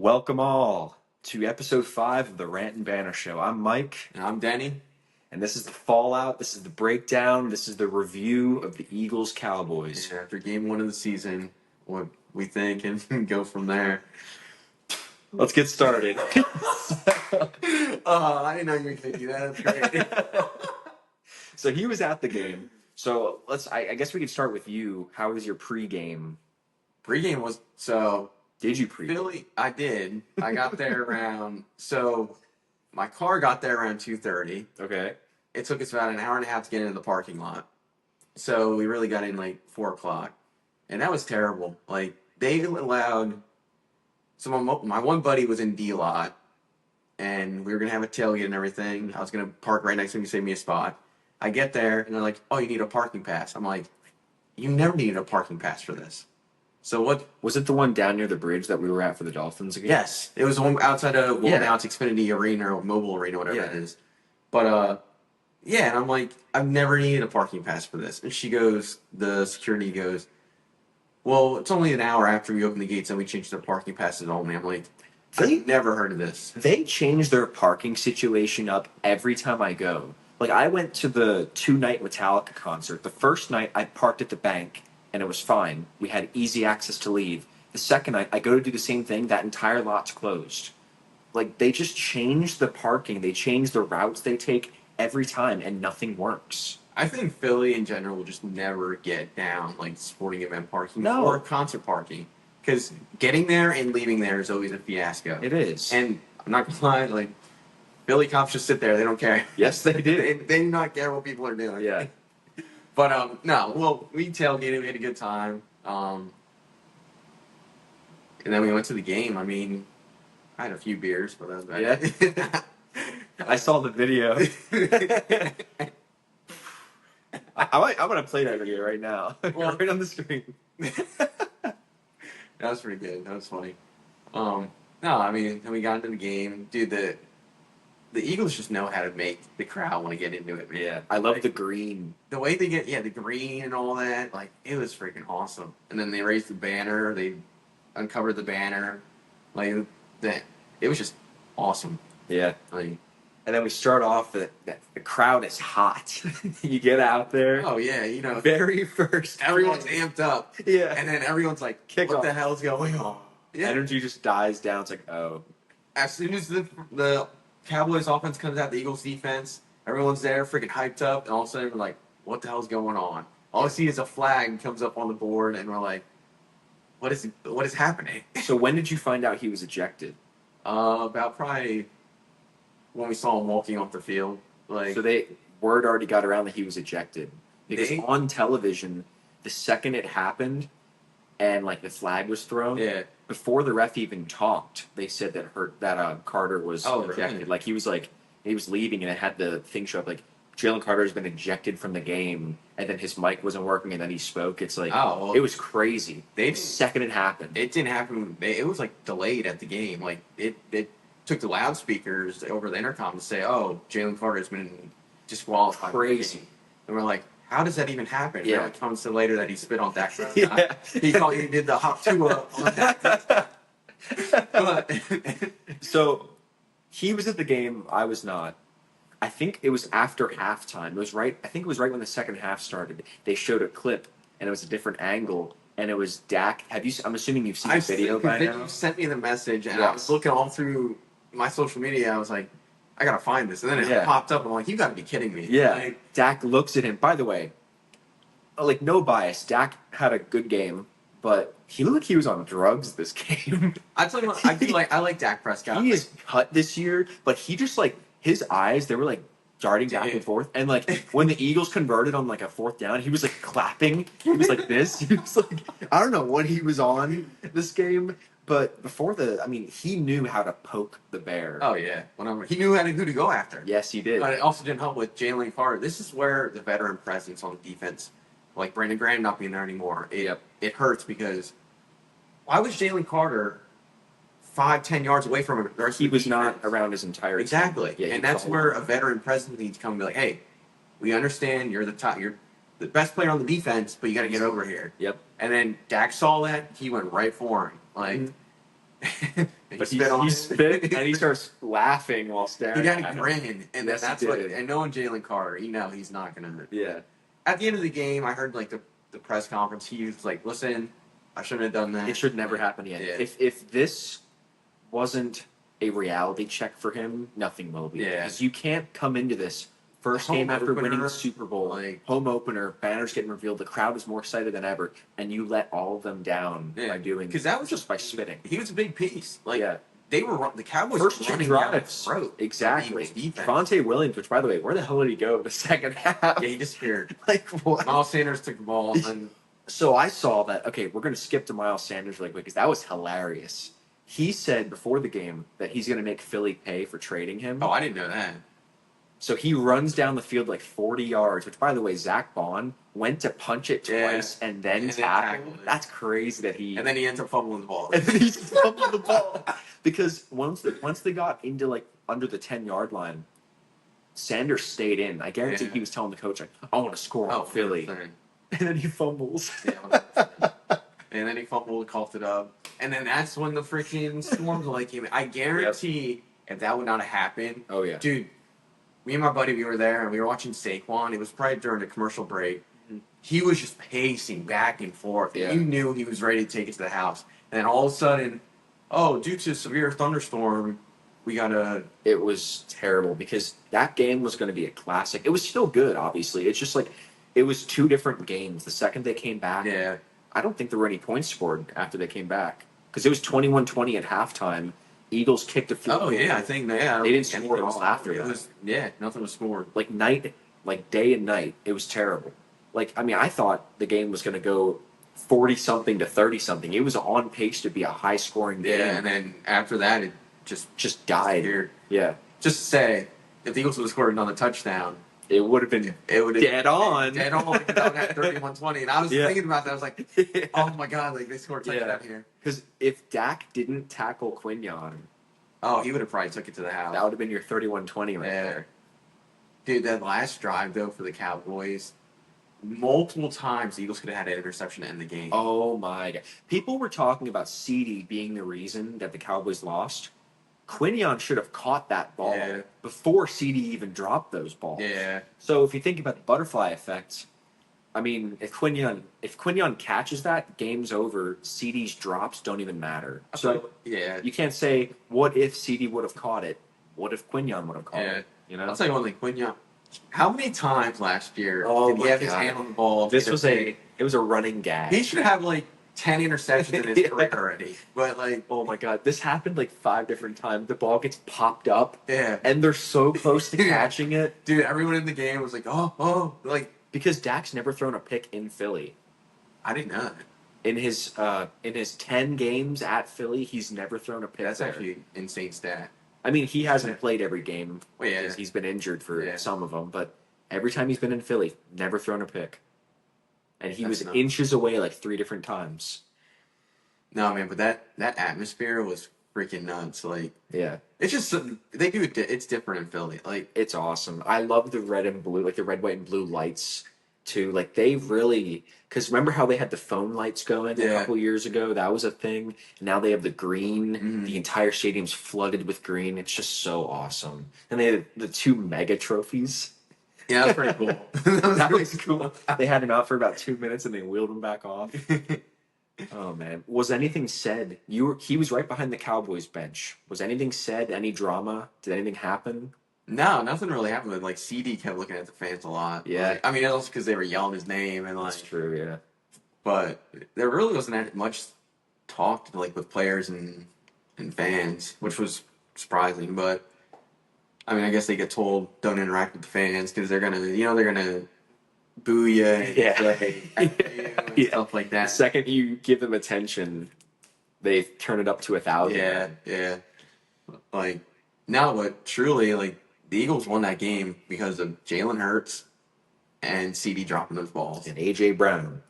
Welcome all to episode 5 of the Rant and Banner Show. I'm Mike, And I'm Denny. and this is the fallout, this is the breakdown, this is the review of the Eagles Cowboys. And after game 1 of the season, what we think and go from there. Let's get started. Oh, I didn't know you were going to do that. That's great. So he was at the game. So I guess we could start with you. How was your pregame? Pregame was Did you pregame? Philly. I did. I got there my car got there around 2:30. Okay. It took us about an hour and a half to get into the parking lot. So we really got in like 4 o'clock, and that was terrible. Like they allowed. So my one buddy was in D lot, and we were gonna have a tailgate and everything. I was gonna park right next to him to save me a spot. I get there, and they're like, "Oh, you need a parking pass." I'm like, "You never needed a parking pass for this." So what? Was it the one down near the bridge that we were at for the Dolphins again? Yes, it was the one outside of now it's Xfinity Arena or Mobile Arena, whatever it is. But yeah, and I'm like, "I've never needed a parking pass for this." And the security goes, "Well, it's only an hour after we open the gates and we changed the parking passes only." I'm like, I've never heard of this. They change their parking situation up every time I go. Like, I went to the 2-night Metallica concert. The first night, I parked at the bank, and it was fine. We had easy access to leave. The second night, I go to do the same thing. That entire lot's closed. Like, they just change the parking. They change the routes they take every time, and nothing works. I think Philly in general will just never get down like sporting event parking No. or concert parking. Because getting there and leaving there is always a fiasco. It is. And I'm not gonna lie, like Philly cops just sit there; they don't care. Yes, they do. They do not care what people are doing. Yeah. But no, well, we tailgated, we had a good time. And then we went to the game. I mean, I had a few beers, but that was about it. I saw the video. I'm going to play that video right now. Well, right on the screen. That was pretty good. That was funny. No, I mean, then we got into the game. Dude, the Eagles just know how to make the crowd want to get into it, man. Yeah, I love the green. The way they get, the green and all that, like, it was freaking awesome. And then they raised the banner. They uncovered the banner. Like, it was just awesome. Yeah. Like, And then we start off, the crowd is hot. You get out there. oh, yeah, Very first. everyone's amped up. Yeah. And then everyone's like, Kick what off. the hell's going on? Yeah. Energy just dies down. It's like, oh. As soon as the Cowboys offense comes out, the Eagles defense, everyone's there freaking hyped up, and all of a sudden we're like, what the hell's going on? All I see is a flag comes up on the board, and we're like, what is happening? So when did you find out he was ejected? About probably when we saw him walking off the field. Like, So word already got around that he was ejected. Because on television, the second it happened and like the flag was thrown, yeah. before the ref even talked, they said that Carter was ejected. Really? Like he was leaving and it had the thing show up like Jalen Carter has been ejected from the game, and then his mic wasn't working, and then he spoke. It's like it was crazy. The second it happened, it didn't happen. It was like delayed at the game. Like it took the loudspeakers over the intercom to say, "Oh, Jalen Carter has been disqualified." Crazy. And we're like, how does that even happen? Yeah. And it comes to later that he spit on Dak. Yeah. He thought he did the hop two on Dak. But So he was at the game. I was not. I think it was after halftime. I think it was right when the second half started. They showed a clip, and it was a different angle, and it was Dak. I'm assuming you've seen the video by now. You sent me the message, and Yes. I was looking all through my social media. I was like, I gotta find this, and then it popped up. I'm like, you gotta be kidding me. Yeah. Like, Dak looks at him. By the way, like no bias. Dak had a good game, but he looked like he was on drugs this game. I tell you what, I like Dak Prescott. He is cut this year, but he just like his eyes, they were like darting back and forth. And like when the Eagles converted on like a fourth down, he was like clapping. He was like this. He was like, I don't know what he was on this game, but he knew how to poke the bear. Oh yeah, he knew who to go after. Yes, he did. But it also didn't help with Jalen Carter. This is where the veteran presence on the defense, like Brandon Graham not being there anymore, it hurts because why was Jalen Carter 5-10 yards away from him? He was not around his entire team. Exactly. Yeah, and that's where a veteran presence needs to come and be like, hey, we understand you're the best player on the defense, but you got to get over here. Yep. And then Dak saw that. He went right for him. Like, But spit on he it. spit and he starts laughing while staring. He got at a him. grin, and Yes, that's he what. did. And knowing Jalen Carter, he's not gonna. Yeah. At the end of the game, I heard like the press conference. He was like, "Listen, I shouldn't have done that. It should never happen again. Yeah. If this wasn't a reality check for him, nothing will be. Yeah. Because you can't come into this first Home game after winning opener, the Super Bowl, like- home opener, banners getting revealed, the crowd is more excited than ever, and you let all of them down Yeah. by doing Because that was just by spitting. He was a big piece. Like Yeah. they were the Cowboys First were two running down drives. the throat. Exactly. Of the Eagles' defense. Javonte Williams, which by the way, where the hell did he go in the second half? Yeah, he disappeared. Like what? Miles Sanders took the ball, and then So I saw that. Okay, we're going to skip to Miles Sanders really quick because that was hilarious. He said before the game that he's going to make Philly pay for trading him. I didn't know that. So he runs down the field like 40 yards, which, by the way, Zach Bond went to punch it twice and then tackled. That's crazy that he. And then he ends up fumbling the ball. And then he fumbled the ball because once they got into like under the 10-yard line, Sanders stayed in. I guarantee he was telling the coach, like, "I want to score on Philly," 100%. and then he fumbles. Yeah, and then he fumbled, coughed it up, and then that's when the freaking storms like came. I guarantee if that would not have happened, Oh yeah, dude. Me and my buddy, we were there and we were watching Saquon. It was probably during a commercial break. He was just pacing back and forth. Yeah. And you knew he was ready to take it to the house. And then all of a sudden, due to a severe thunderstorm, we gotta. It was terrible because that game was going to be a classic. It was still good, obviously. It's just like it was two different games. The second they came back, Yeah. I don't think there were any points scored after they came back because it was 21-20 at halftime. Eagles kicked a field goal. I think They didn't score at all after that. Nothing was scored. Like day and night. It was terrible. Like, I mean, I thought the game was going to go 40 something to 30 something. It was on pace to be a high scoring game. Yeah, and then after that, it just died. disappeared. Yeah, Just to say, if the Eagles would have scored another touchdown, it would have been dead on. Dead on. Like, that would have 31-20. And I was thinking about that. I was like, oh my God, like they scored a touchdown here. Because if Dak didn't tackle Quinion, He would have probably took it to the house. that would have been your 31-20 right there. Dude, that last drive, though, for the Cowboys, multiple times the Eagles could have had an interception to end the game. Oh my God. People were talking about CD being the reason that the Cowboys lost. Quinion should have caught that ball before CD even dropped those balls. Yeah. So if you think about the butterfly effect, I mean, if Quinion catches that, game's over. CD's drops don't even matter. So you can't say, what if CD would have caught it? What if Quinion would have caught it? You know? I'll tell you one thing, Quinion. How many times last year did he have his hand on the ball? It was a running gag. He should have like 10 interceptions in his career already. But like, oh my God, this happened like 5 different times. The ball gets popped up, yeah, and they're so close to catching it. Dude, everyone in the game was like, like because Dak's never thrown a pick in Philly. I didn't know that. In his 10 games at Philly, he's never thrown a pick. That's actually an insane stat. I mean, he hasn't played every game because he's been injured for some of them, but every time he's been in Philly, never thrown a pick. And he was inches away like 3 different times. No, man, but that atmosphere was freaking nuts. Like, yeah, it's just they do it. It's different in Philly. Like, it's awesome. I love the red and blue, like the red, white, and blue lights too. Like they really, because remember how they had the phone lights going a couple years ago? That was a thing. Now they have the green. Mm-hmm. The entire stadium's flooded with green. It's just so awesome. And they had the 2 mega trophies. Yeah, that was pretty cool. that was cool. They had him out for about 2 minutes and they wheeled him back off. Oh man, was anything said? He was right behind the Cowboys bench. Was anything said? Any drama? Did anything happen? No, nothing really happened. Like CD kept looking at the fans a lot. Yeah, like, I mean, also because they were yelling his name and like. That's true. Yeah, but there really wasn't much talk like with players and fans, which was surprising. But I mean, I guess they get told don't interact with the fans because they're gonna boo you and and stuff like that. The second you give them attention, they turn it up to 1,000. Yeah. Like now, but truly, like the Eagles won that game because of Jalen Hurts and CD dropping those balls and AJ Brown.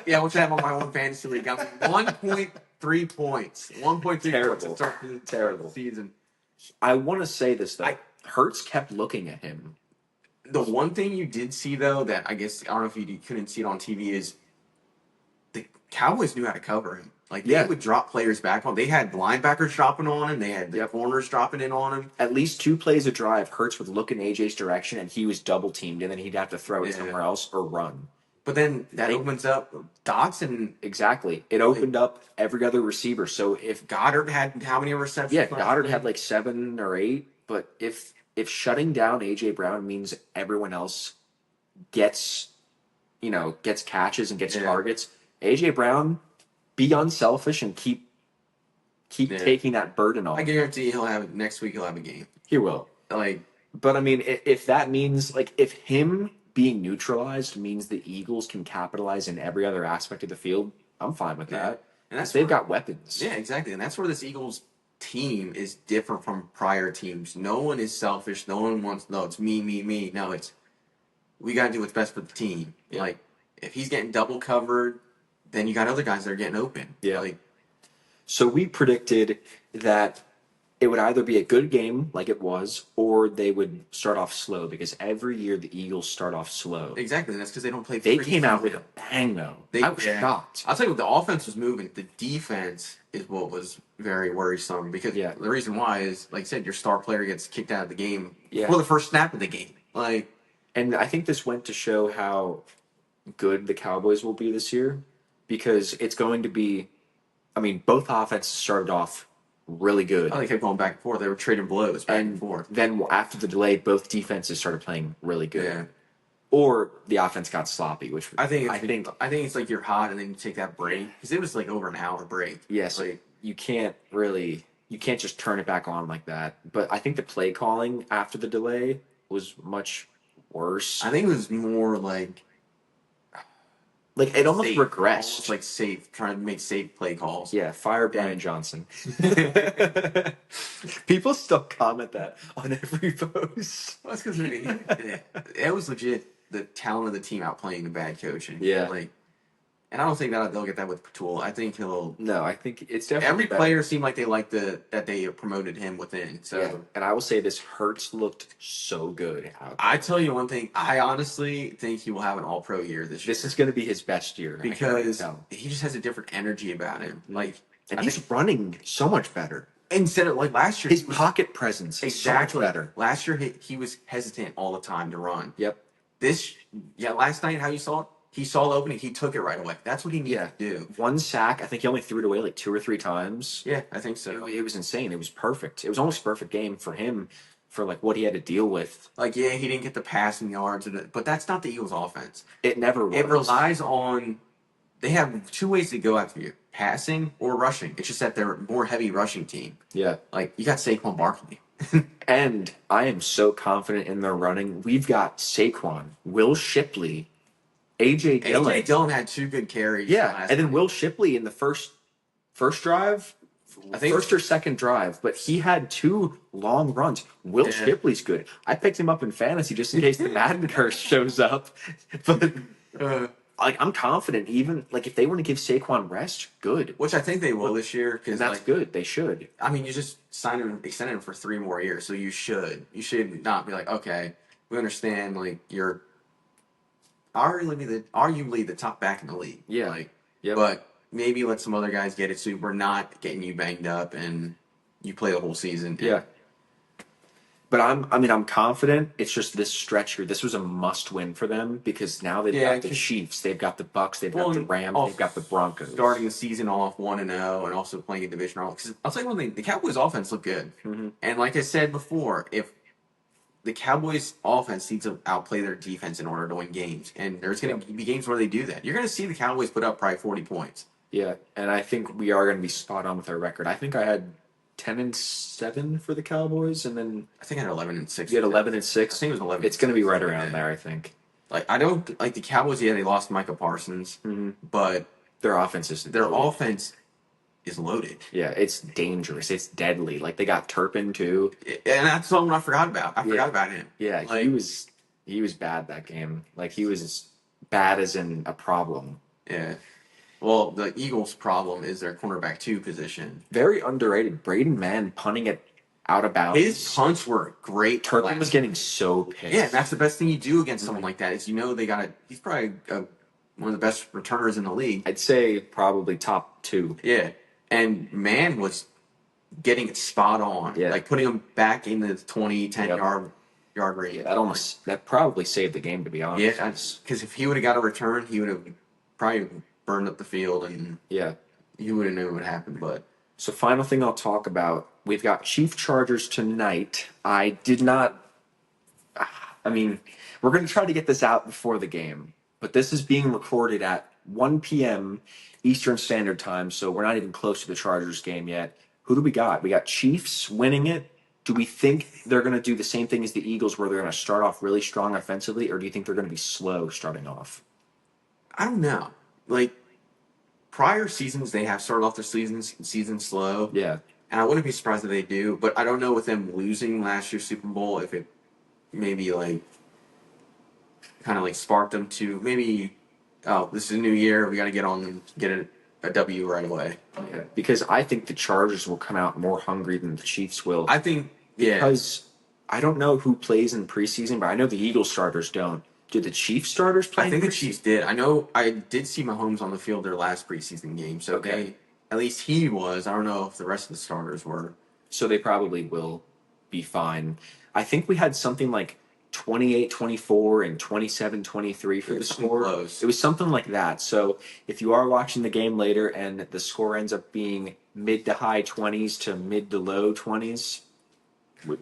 Yeah, which I have on my own fantasy league. Got 1.3 points. 1.3 points to start the season. I want to say this though. Hurts kept looking at him. The one thing you did see, though, that I guess, I don't know if you couldn't see it on TV, is the Cowboys knew how to cover him. Like they Yeah. would drop players back on. They had linebackers dropping on him. They had the Yep. corners dropping in on him. At least 2 plays a drive, Hurts would look in AJ's direction and he was double teamed, and then he'd have to throw it Yeah. somewhere else or run. But then that They- opens up Dotson. Exactly. It Like, opened up every other receiver. So if Goddard had how many receptions? yeah, last Goddard week? had like 7 or 8, but if shutting down AJ Brown means everyone else gets gets catches and gets Yeah. targets, AJ Brown, be unselfish and keep Yeah. taking that burden I off. guarantee he'll have next week. He'll have a game. He will. Like, But I mean, if that means like if him being neutralized means the Eagles can capitalize in every other aspect of the field, I'm fine with Yeah. that. And that's They've where- got weapons. yeah, exactly. And that's where this Eagles team is different from prior teams. No one is selfish. No one wants, no, it's me, me, me. No, it's, we got to do what's best for the team. Yeah. Like, if he's getting double covered, then you got other guys that are getting open. Yeah. Like, So we predicted that it would either be a good game like it was, or they would start off slow because every year the Eagles start off slow. exactly. And that's because they don't play. They free came out with season. a bang though. They- I was yeah. shocked. I'll tell you what, the offense was moving. The defense is what was very worrisome because Yeah. the reason why is, like I said, your star player gets kicked out of the game Yeah. for the first snap of the game. Like, And I think this went to show how good the Cowboys will be this year because it's going to be, I mean, both offenses started off really good. they kept going back and forth. They were trading blows back and And forth. then after the delay, both defenses started playing really good. Yeah. Or the offense got sloppy, which I think it's like you're hot and then you take that break because it was like over an hour break. yes, Like, you can't just turn it back on like that. But I think the play calling after the delay was much worse. I think it was more like Like it almost safe, regressed. almost like safe, trying to make safe play calls. Yeah, fire Brian Johnson. People still comment that on every post. Well, that's because it was legit the talent of the team outplaying the bad coaching. Yeah. Like, and I don't think that they'll get that with Patul. I think he'll. No, I think it's definitely Every better. player seemed like they liked that they promoted him within. So Yeah, and I will say this: Hurts looked so good. I tell you one thing. I honestly think he will have an All-Pro year this year This is going to be his best year I can already because tell. he just has a different energy about him. Like, And I he's think running so much better. instead of like last year, His he was- pocket presence is so much better. Last year he was hesitant all the time to run. Yep. Last night how you saw it, he saw the opening, he took it right away. That's what he needed Yeah. to do. 1 sack. I think he only threw it away like 2 or 3 times. Yeah, I think so. It was insane. It was perfect. It was almost a perfect game for him for like what he had to deal with. Like, yeah, he didn't get the passing yards, but that's not the Eagles' offense. It never was. It relies on. They have 2 ways to go after you: passing or rushing. It's just that they're a more heavy rushing team. Yeah. Like, you got Saquon Barkley. And I am so confident in their running. We've got Saquon, Will Shipley, AJ Dillon. AJ Dillon had 2 good carries. Yeah, last and then night. Will Shipley in the first drive, I think- first or second drive, but he had 2 long runs. Will Yeah. Shipley's good. I picked him up in fantasy just in case the Madden curse shows up. But like I'm confident, even like if they want to give Saquon rest, good. Which I think they will this year because And that's good. They should. I mean, you just extended him for 3 more years, so you should not be like, okay, we understand, like you're arguably the top back in the league, Yeah. like, Yep. but maybe let some other guys get it so we're not getting you banged up and you play the whole season. Yeah. But I'm confident. It's just this stretch here. This was a must-win for them because now they've Yeah, got the 'cause- Chiefs, they've got the Bucks, they've Well, got the and Rams, also they've got the Broncos. Starting the season off 1-0 and also playing a division round. Because I'll tell you one thing: the Cowboys' offense looked good, and like I said before, if the Cowboys' offense needs to outplay their defense in order to win games, and there's going to be games where they do that. You're going to see the Cowboys put up probably 40 points. Yeah, and I think we are going to be spot on with our record. I think I had 10-7 for the Cowboys, and then I think I had 11-6. you had I 11-6. think it was 11. It's going to be right around there, I think. Like, I don't like the Cowboys. Yeah, they lost Micah Parsons, but Their offense is their offense is loaded. Yeah, it's dangerous. It's deadly. Like they got Turpin too. And that's something I forgot about. I forgot about him. Yeah, Like- he was bad that game. Like he was as bad as in a problem. Yeah. Well, the Eagles' problem is their cornerback 2 position. Very underrated. Braden Mann punting it out of bounds. His punts were great. Turpin last was getting so pissed. Yeah, and that's the best thing you do against someone like that is they got he's probably a one of the best returners in the league. I'd say probably top 2. Yeah, and man was getting it spot on, Yeah. like putting him back in the 20, 10 Yep. yard range. Yeah, that probably saved the game, to be honest. Yeah, because if he would have got a return, he would have probably burned up the field, and Yeah. you would have known what happened. But So, final thing I'll talk about, we've got Chief Chargers tonight. I did not. I mean, we're going to try to get this out before the game, but this is being recorded at 1 p.m. Eastern Standard Time, so we're not even close to the Chargers game yet. Who do we got? We got Chiefs winning it. Do we think they're going to do the same thing as the Eagles, where they're going to start off really strong offensively, or do you think they're going to be slow starting off? I don't know. Like prior seasons, they have started off their season slow. Yeah. And I wouldn't be surprised if they do, but I don't know with them losing last year's Super Bowl if it maybe like kind of like sparked them to maybe, oh, this is a new year, we got to get on and get a W right away. Yeah. Because I think the Chargers will come out more hungry than the Chiefs will. I think, yeah. Because I don't know who plays in preseason, but I know the Eagles starters don't. Did the Chiefs starters play? I think the Chiefs did. I know I did see Mahomes on the field their last preseason game, so Okay. at least he was. I don't know if the rest of the starters were. So they probably will be fine. I think we had something like 28-24 and 27-23 for It the was score. close. It was something like that. So if you are watching the game later and the score ends up being mid to high 20s to mid to low 20s,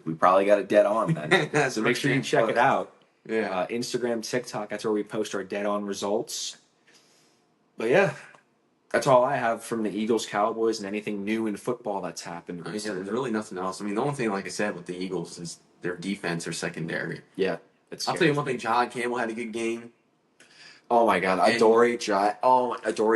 we probably got it dead on then. So make sure you check it out. Yeah. Instagram, TikTok, that's where we post our dead on results. But yeah, that's all I have from the Eagles, Cowboys, and anything new in football that's happened. I mean, yeah, there's really nothing else. I mean, the only thing, like I said, with the Eagles is their defense or secondary. Yeah, it's I'll tell you one thing. John Campbell had a good game. Oh my God, Adoree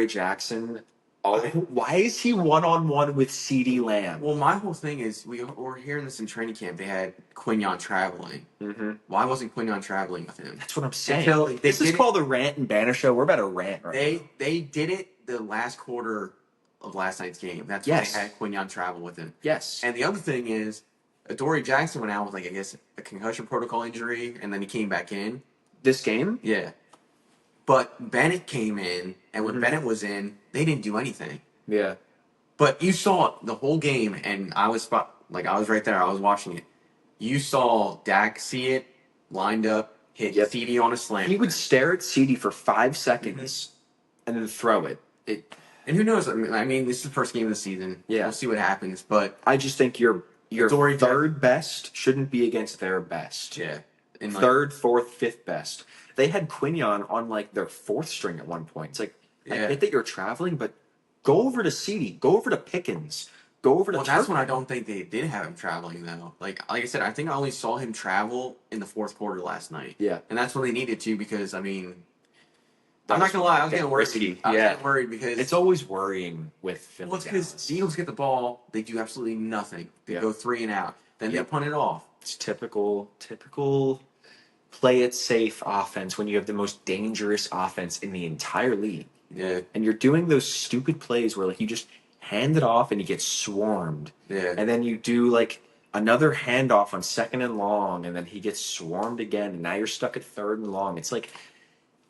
Jackson. Oh, why is he one-on-one with CeeDee Lamb? Well, my whole thing is we were hearing this in training camp. They had Quinyon traveling. Mm-hmm. Why wasn't Quinyon traveling with him? That's what I'm saying. This is called the Rant and Banner Show. We're about to rant right now. They did it the last quarter of last night's game. That's Yes. when they had Quinyon travel with him. Yes. And the other thing is, Adoree Jackson went out with, like, I guess, a concussion protocol injury, and then he came back in. This game? Yeah. But Bennett came in, and when Mhm. Bennett was in, they didn't do anything. Yeah. But you saw the whole game, and I was right there. I was watching it. You saw Dak see it, lined up, hit Yep. CD on a slant. He would stare at CeeDee for 5 seconds and then throw it. And who knows? I mean, this is the first game of the season. Yeah. We'll see what happens. But I just think your Adoree third best shouldn't be against their best. yeah, and Third, fourth, fifth best. They had Quinyon on like their fourth string at one point. It's like, I Yeah. get that you're traveling, but go over to CeeDee, go over to Pickens, go over to. Well, that's when I don't think they did have him traveling though. Like I said, I think I only saw him travel in the fourth quarter last night. Yeah. And that's when they needed to, because I mean, I'm not gonna lie, I was getting worried. I was getting worried because It's always worrying with Philly. well, it's because the Eagles get the ball, they do absolutely nothing. They Yeah. go 3 and out, then Yeah. they punt it off. It's typical play it safe offense when you have the most dangerous offense in the entire league. Yeah, And you're doing those stupid plays where like you just hand it off and you get swarmed. yeah. And then you do like another handoff on second and long, and then he gets swarmed again, and now you're stuck at third and long. It's like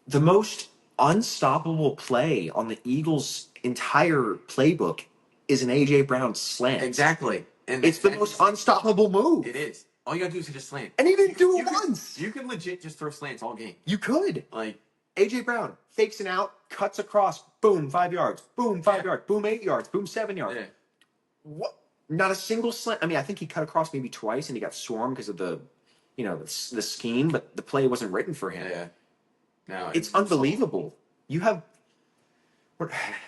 the most unstoppable play on the Eagles' entire playbook is an AJ Brown slant. Exactly. And It's the most unstoppable move. It is. All you gotta do is hit a slant. And he didn't do it You can- once. You can legit just throw slants all game. You could. Like, AJ Brown fakes an out, cuts across, boom, 5 yards, boom, 5 yards, boom, 8 yards, boom, 7 yards. yeah. What? Not a single slant. I mean, I think he cut across maybe twice, and he got swarmed because of the scheme, but the play wasn't written for him. Yeah. No, It's unbelievable. You have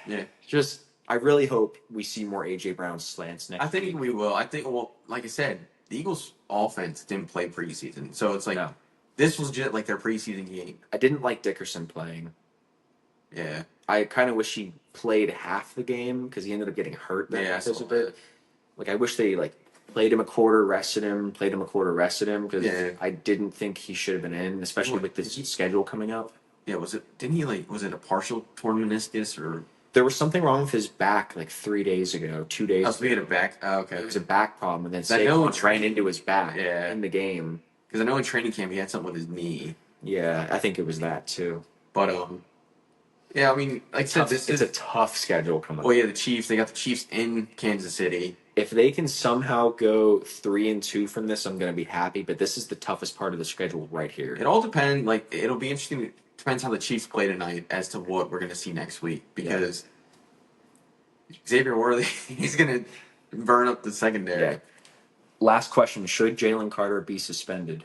Yeah. just. I really hope we see more AJ Brown slants next. I think we will. I think, well, like I said, the Eagles' offense didn't play preseason, so it's like No. this was just like their preseason game. I didn't like Dickerson playing. Yeah. I kind of wish he played half the game because he ended up getting hurt there Yeah, I because saw of it. Like I wish they like played him a quarter, rested him, played him a quarter, rested him because Yeah. I didn't think he should have been in, especially Well, with this schedule coming up. Yeah. Was it? Didn't he was it a partial torn meniscus or? There was something wrong with his back like 3 days ago, 2 days. Oh, so he had a back. Oh, okay. It was a back problem, and then I know Saquon ran into his back Yeah. in the game. Because I know in training camp he had something with his knee, Yeah, I think it was that too. but Yeah, I mean, like I said, Tough. this It's a is. tough schedule coming Well, up. yeah, the Chiefs. They got the Chiefs in Kansas City. If they can somehow go 3-2 from this, I'm going to be happy. But this is the toughest part of the schedule right here. It all depends. Like, it'll be interesting. It depends how the Chiefs play tonight as to what we're going to see next week. Yeah. Because Xavier Worthy, he's going to burn up the Yeah. secondary. Last question: should Jalen Carter be suspended?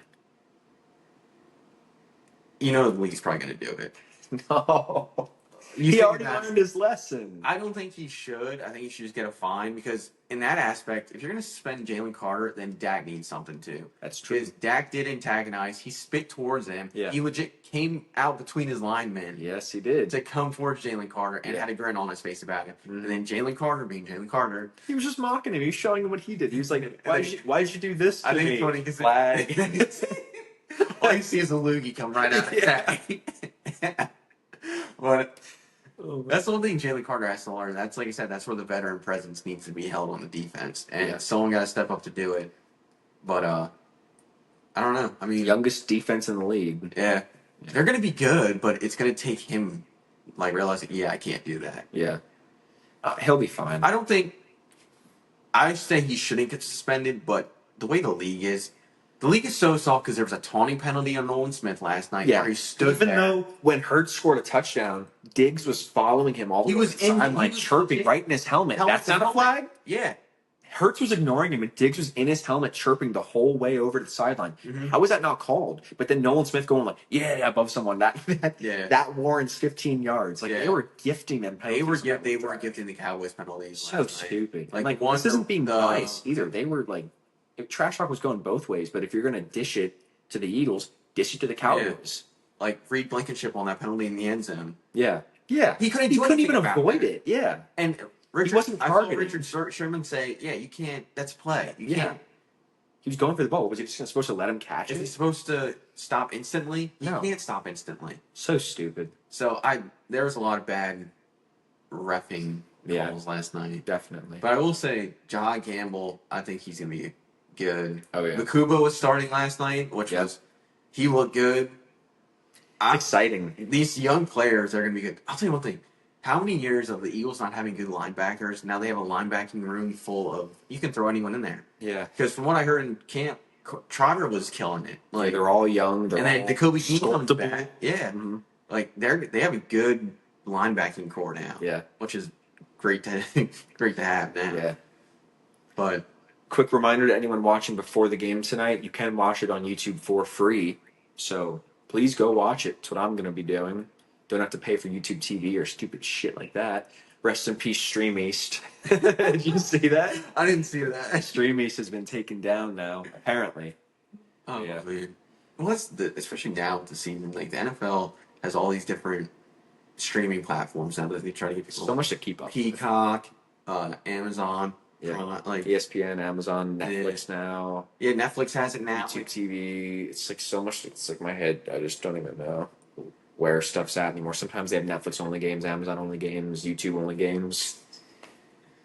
You know the league's probably going to do it. No. You He think already that? learned his lesson. I don't think he should. I think he should just get a fine because in that aspect, if you're going to suspend Jalen Carter, then Dak needs something too. That's true. Because Dak did antagonize. He spit towards him. Yeah. He legit came out between his linemen Yes, he did. to come towards Jalen Carter and Yeah. had a grin on his face about it. Mhm. And then Jalen Carter, being Jalen Carter, He was just mocking him. He was showing him what he did. He was like, why did you do this to I think me? it's funny because Flag. all you see is a loogie come right out of Dak. But Oh, that's the one thing Jalen Carter has to learn. That's like I said, that's where the veteran presence needs to be held on the defense, and Yeah. someone got to step up to do it. But I don't know. I mean, youngest defense in the league. yeah, they're gonna be good, but it's gonna take him like realizing, yeah, I can't do that. Yeah. He'll be fine. I don't think I say he shouldn't get suspended, but the way the league is so soft because there was a taunting penalty on Nolan Smith last night Yeah. where he stood Even there. though when Hurts scored a touchdown, Diggs was following him all the He way was to the in- sideline, he was chirping legit- right in his helmet. Helmet That's to not a helmet. flag? Yeah. Hertz was ignoring him, and Diggs was in his helmet chirping the whole way over to the sideline. Mhm. How was that not called? But then Nolan Smith going like, yeah, above someone. Yeah. That warrants 15 yards. Like, Yeah. they were gifting them They were penalties. they were gifting the Cowboys penalties. So last night. stupid. Like, Like one this isn't being the- nice either. They were like, if trash talk was going both ways. But if you're gonna dish it to the Eagles, dish it to the Cowboys. Like Reed Blankenship on that penalty in the end zone. Yeah, yeah. He couldn't He do couldn't anything even about avoid that. it. Yeah, And Richard, wasn't I saw targeted. Richard Sherman say, "Yeah, you can't. That's play. You Yeah. can't. he was going for the ball. Was he just supposed to let him catch If it? he's supposed to stop instantly, No. he can't stop instantly." So stupid. So there was a lot of bad reffing Yeah. calls last night. Definitely. But I will say, John Gamble, I think he's gonna be good. Oh yeah. Makuba was starting last night, which Yep. was he looked good. It's exciting. These young players are going to be good. I'll tell you one thing. How many years of the Eagles not having good linebackers? Now they have a linebacking room full of you can throw anyone in there. Yeah. Because from what I heard in camp, Trotter was killing it. Like they're all young. They're and then all Jacoby Dean comes sculptable. back. Yeah, Mhm. like they have a good linebacking core now. Yeah. which is great to great to have now. Yeah. But Quick reminder to anyone watching before the game tonight: you can watch it on YouTube for free. So please go watch it. That's what I'm going to be doing. Don't have to pay for YouTube TV or stupid shit like that. Rest in peace, Stream East. Did you see that? I didn't see that. Stream East has been taken down now, apparently. Oh Yeah. man. Well, that's especially now with the season. Like the NFL has all these different streaming platforms now that they try to get people. So much to keep up. with. Peacock, Amazon, Yeah. like ESPN, Amazon, Netflix now, yeah, Netflix has it now. YouTube TV. It's like so much. It's like my head. I just don't even know where stuff's at anymore. Sometimes they have Netflix only games, Amazon only games, YouTube only games.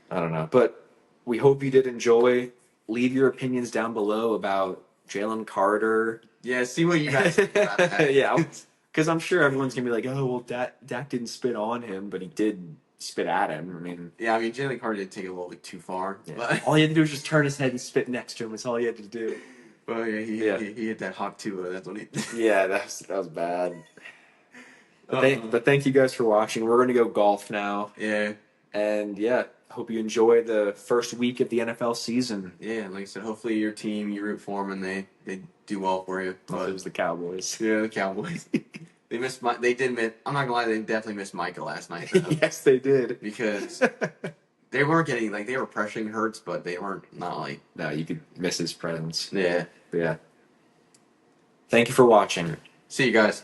I don't know. But we hope you did enjoy. Leave your opinions down below about Jalen Carter. Yeah, see what you guys think about that. Yeah, because I'm sure everyone's gonna be like, "Oh, well, Dak didn't spit on him, but he did spit at him." I mean, Yeah, I mean, Jalen Carter did take it a little bit too far, yeah. but All he had to do was just turn his head and spit next to him. That's all he had to do. well, yeah, Yeah. he hit that hawk too. That's what he. Yeah, that was bad. But thank you guys for watching. We're gonna go golf now, Yeah, and yeah, hope you enjoy the first week of the NFL season. yeah. Like I said, hopefully your team, you root for them, and they do well for you. It But was the Cowboys. yeah, the Cowboys. They missed. They did miss. I'm not gonna lie. They definitely missed Micah last night though, Yes, they did. because they weren't getting like they were pressuring Hurts, but they weren't not like No, you could miss his presence. yeah. But yeah. Thank you for watching. See you guys.